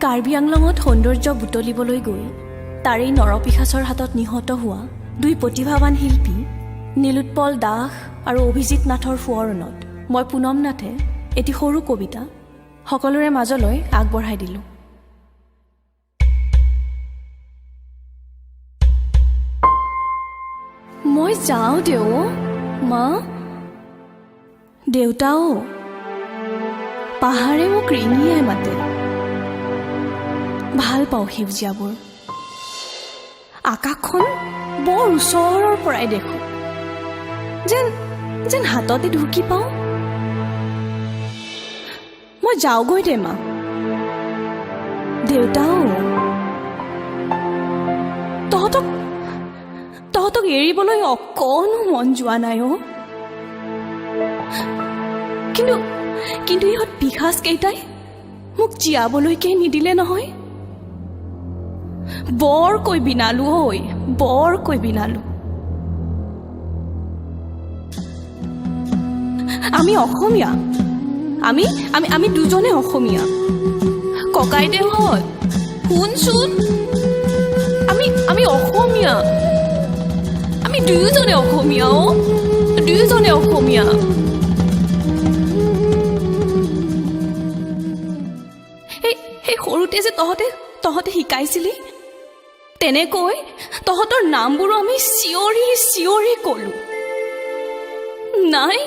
কাৰ্বি আংলঙত সৌন্দৰ্য বুটলিবলৈ গৈ তাৰেই নৰপিশাচৰ হাতত নিহত হোৱা দুই প্ৰতিভাৱান শিল্পী নীলোৎপল দাস আৰু অভিজিত নাথৰ সোঁৱৰণত মই পুনম নাথে এটি সৰু কবিতা সকলোৰে মাজলৈ আগবঢ়াই দিলোঁ। মই যাওঁ দেও মা, দেউতাও পাহাৰে মোক ৰিঙিয়াই মাতে। ভাল পাওঁ সেউজীয়াবোৰ, আকাশখন বৰ ওচৰৰ পৰাই দেখোঁ, যেন যেন হাততে ঢুকি পাওঁ। মই যাওঁগৈ দে মা, দেউতাও তহঁতক এৰিবলৈ অকণো মন যোৱা নাই অ'। কিন্তু ইহঁত পিশাচ কেইটাই মোক জীয়াবলৈকে নিদিলে নহয়। বৰকৈ বিনালো ঐ, বৰকৈ বিনালো। আমি অসমীয়া, আমি দুজনে অসমীয়া। ককাইদেউহঁত শুনচোন, আমি অসমীয়া, আমি দুয়োজনে অসমীয়া অ', দুয়োজনে অসমীয়া। সেই সৰুতে যে তহঁতে শিকাইছিলি, তেনেকৈ তহঁতৰ নামবোৰো আমি চিঞৰি চিঞৰি ক'লো। নাই,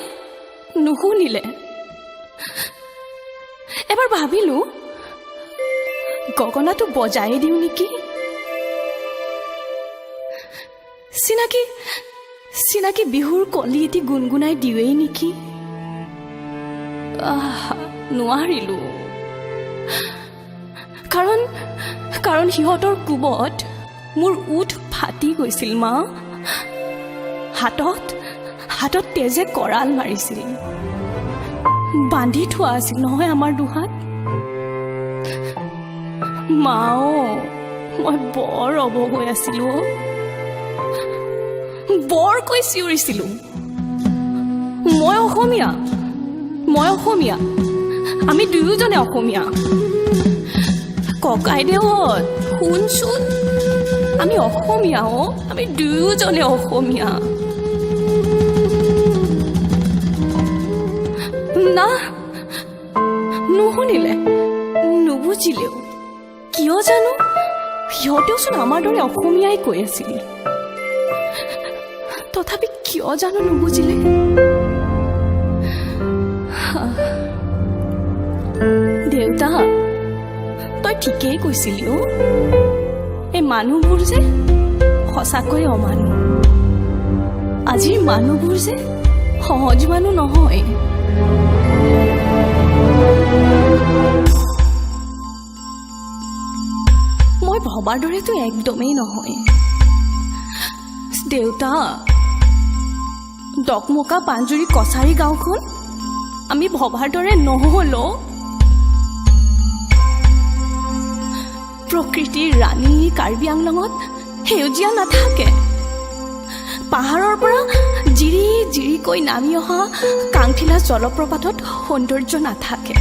নুশুনিলে। এবাৰ ভাবিলো গগনাটো বজাই দিওঁ নেকি। চিনাকি বিহুৰ কলি এটি গুণগুণাই দিওঁৱেই নেকি। নোৱাৰিলো, কাৰণ সিহঁতৰ কোবত মোৰ ওঠ ফাটি গৈছিল মা। হাতত তেজে কৰাল মাৰিছিল। বান্ধি থোৱা আছিল নহয় আমাৰ দুহাত। মাও, মই বৰ অবহ হৈ আছিলো, বৰকৈ চিঞৰিছিলো, মই অসমীয়া, আমি দুয়োজনে অসমীয়া। ককাইদেউহঁত শুনচোন, আমি অসমীয়া অ', আমি দুয়োজনে অসমীয়া। না, নুশুনিলে, নুবুজিলেও। কিয় জানো, সিহঁতেওচোন আমাৰ দৰে অসমীয়াই কৈ আছিল। তথাপি কিয় জানো নুবুজিলে। দেউতা, তই ঠিকেই কৈছিলি অ', এই মানুহবোৰ যে সঁচাকৈ অমানুহ। আজিৰ মানুহবোৰ যে সহজ মানুহ নহয়। মই ভবাৰ দৰেতো একদমেই নহয়। দেউতা, ডকমকা পাঞ্জুৰী কছাৰী গাঁওখন আমি ভবাৰ দৰে নহ'ল। প্ৰকৃতিৰ ৰাণী কাৰ্বি আংলঙত সেউজীয়া নাথাকে। পাহাৰৰ পৰা জিৰি জিৰিকৈ নামি অহা কাংঠিলা জলপ্ৰপাতত সৌন্দৰ্য নাথাকে।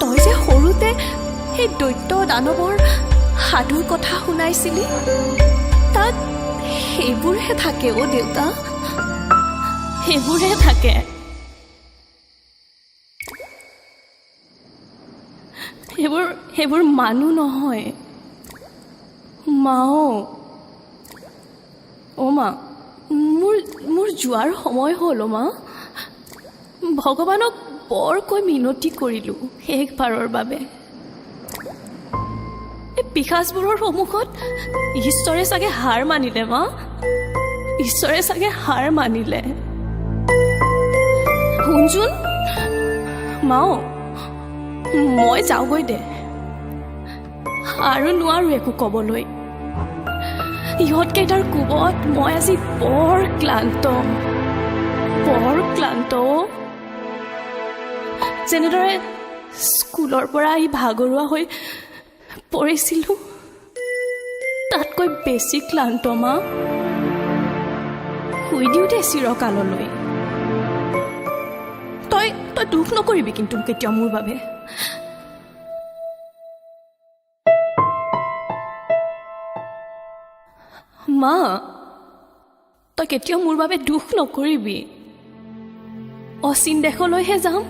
তই যে সৰুতে সেই দৈত্য দানৱৰ সাধুৰ কথা শুনাইছিলি, তাত সেইবোৰহে থাকে অ' দেউতা, সেইবোৰহে থাকে। সেইবোৰ মানুহ নহয়। মাও, অ' মা, মোৰ যোৱাৰ সময় হ'ল অ' মা। ভগৱানক বৰকৈ মিনতি কৰিলোঁ শেষবাৰৰ বাবে। এই পিশাচবোৰৰ সন্মুখত ঈশ্বৰে চাগে হাৰ মানিলে মা, ঈশ্বৰে চাগে হাৰ মানিলে। শুনচোন মাও, মই যাওঁগৈ দে, আৰু নোৱাৰো একো ক'বলৈ। ইহঁতকেইটাৰ কোবত মই আজি বৰ ক্লান্ত। যেনেদৰে স্কুলৰ পৰা আহি ভাগৰুৱা হৈ পৰিছিলোঁ, তাতকৈ বেছি ক্লান্ত মা। শুই দিওঁ দে চিৰকাললৈ। তই দুখ নকৰিবি কিন্তু কেতিয়াও মোৰ বাবে। মা তই কেতিয়াও মোৰ বাবে দুখ নকৰিবি অচিন দেশলৈহে যাম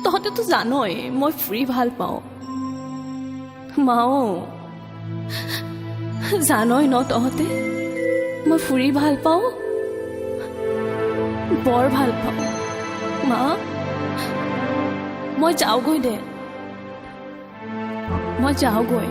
তহঁতেতো জানই মই ফুৰি ভাল পাওঁ মাও জানই ন তহঁতে মই ফুৰি ভাল পাওঁ বৰ ভাল পাওঁ মা মই যাওঁগৈ দে মই যাওঁগৈ